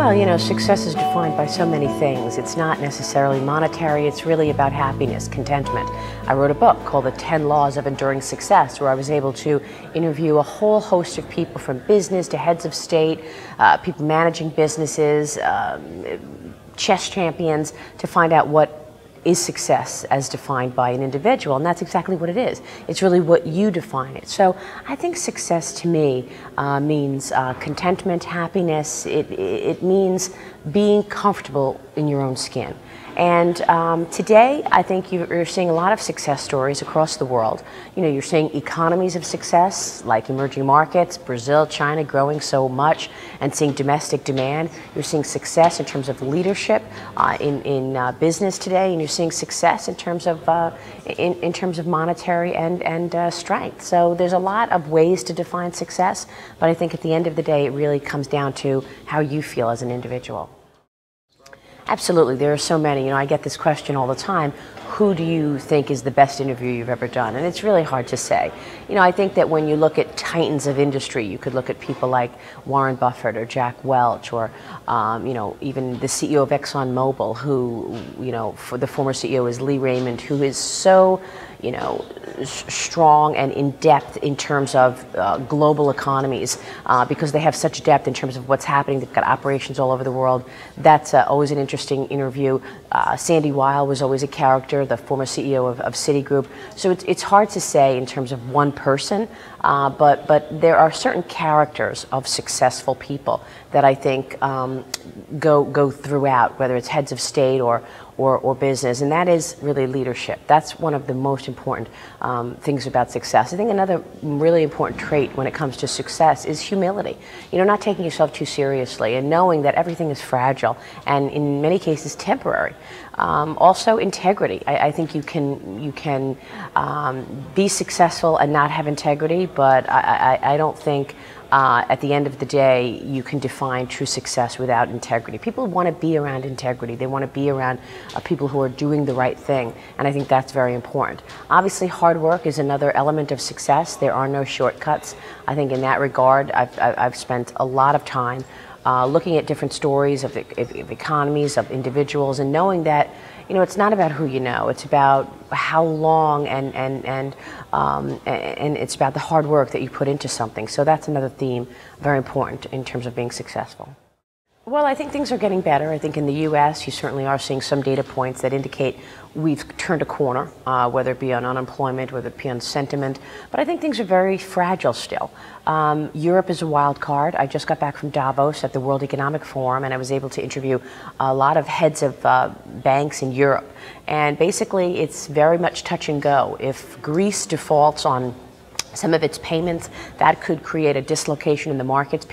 Well, you know, success is defined by so many things. It's not necessarily monetary, it's really about happiness, contentment. I wrote a book called The 10 Laws of Enduring Success, where I was able to interview a whole host of people from business to heads of state, people managing businesses, chess champions, to find out what is success as defined by an individual, and that's exactly what it is. It's really what you define it. So I think success to me means contentment, happiness. It means being comfortable in your own skin. And today, I think you're seeing a lot of success stories across the world. You know, you're seeing economies of success, like emerging markets, Brazil, China growing so much, and seeing domestic demand. You're seeing success in terms of leadership in business today, and you're seeing success in terms of monetary and strength. So there's a lot of ways to define success, but I think at the end of the day, it really comes down to how you feel as an individual. Absolutely, there are so many. You know, I get this question all the time. Who do you think is the best interview you've ever done? And it's really hard to say. You know, I think that when you look at titans of industry, you could look at people like Warren Buffett or Jack Welch, or you know, even the CEO of ExxonMobil, who, you know, for the former CEO is Lee Raymond, who is so, you know, strong and in depth in terms of global economies, because they have such depth in terms of what's happening. They've got operations all over the world. That's always an interesting interview. Sandy Weil was always a character, the former CEO of Citigroup. So it's hard to say in terms of one person, but there are certain characters of successful people that I think go throughout, whether it's heads of state or business, and that is really leadership. That's one of the most important things about success. I think another really important trait when it comes to success is humility. You know, not taking yourself too seriously and knowing that everything is fragile and in many cases temporary. Also integrity. I think you can be successful and not have integrity, but I don't think at the end of the day, you can define true success without integrity. People want to be around integrity. They want to be around people who are doing the right thing, and I think that's very important. Obviously, hard work is another element of success. There are no shortcuts. I think in that regard, I've spent a lot of time looking at different stories of economies, of individuals, and knowing that, you know, it's not about who you know. It's about how long and it's about the hard work that you put into something. So that's another theme, very important in terms of being successful. Well, I think things are getting better. I think in the U.S. you certainly are seeing some data points that indicate we've turned a corner, whether it be on unemployment, whether it be on sentiment. But I think things are very fragile still. Europe is a wild card. I just got back from Davos at the World Economic Forum, and I was able to interview a lot of heads of banks in Europe. And basically, it's very much touch and go. If Greece defaults on some of its payments, that could create a dislocation in the markets.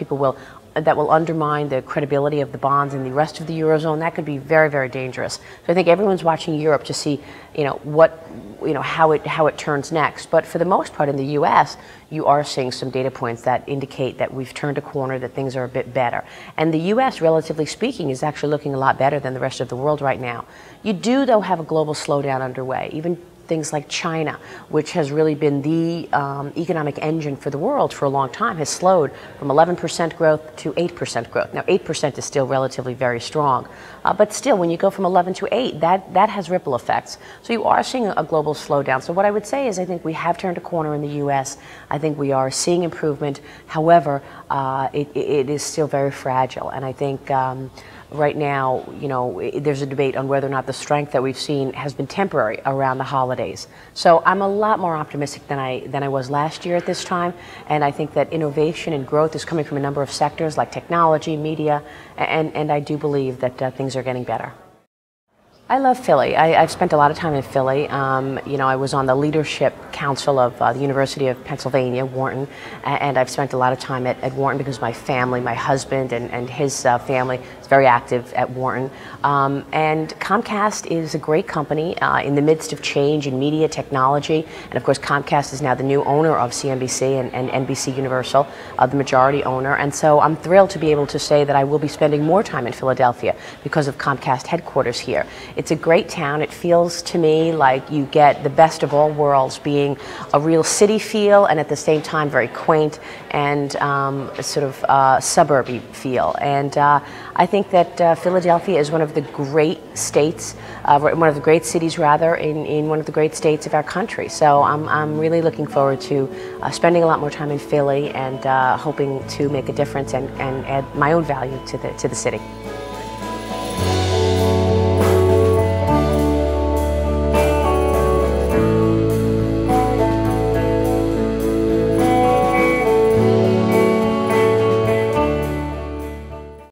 That will undermine the credibility of the bonds in the rest of the Eurozone. That could be very, very dangerous. So I think everyone's watching Europe to see, you know, how it turns next. But for the most part in the U.S., you are seeing some data points that indicate that we've turned a corner, that things are a bit better. And the U.S., relatively speaking, is actually looking a lot better than the rest of the world right now. You do, though, have a global slowdown underway. Even things like China, which has really been the economic engine for the world for a long time, has slowed from 11% growth to 8% growth. Now, 8% is still relatively very strong, but still, when you go from 11 to 8, that has ripple effects. So you are seeing a global slowdown. So what I would say is I think we have turned a corner in the U.S. I think we are seeing improvement. However, it is still very fragile, and I think right now, you know, there's a debate on whether or not the strength that we've seen has been temporary around the holidays. So I'm a lot more optimistic than I was last year at this time, and I think that innovation and growth is coming from a number of sectors like technology, media, and I do believe that things are getting better. I love Philly. I've spent a lot of time in Philly. You know, I was on the leadership council of the University of Pennsylvania, Wharton, and I've spent a lot of time at Wharton because my family, my husband and his family is very active at Wharton. And Comcast is a great company in the midst of change in media technology. And of course, Comcast is now the new owner of CNBC and NBC Universal, the majority owner. And so I'm thrilled to be able to say that I will be spending more time in Philadelphia because of Comcast headquarters here. It's a great town. It feels to me like you get the best of all worlds, being a real city feel and at the same time very quaint and sort of suburby feel. And I think that Philadelphia is one of the great states, one of the great cities rather, in one of the great states of our country. So I'm really looking forward to spending a lot more time in Philly and hoping to make a difference and add my own value to the city.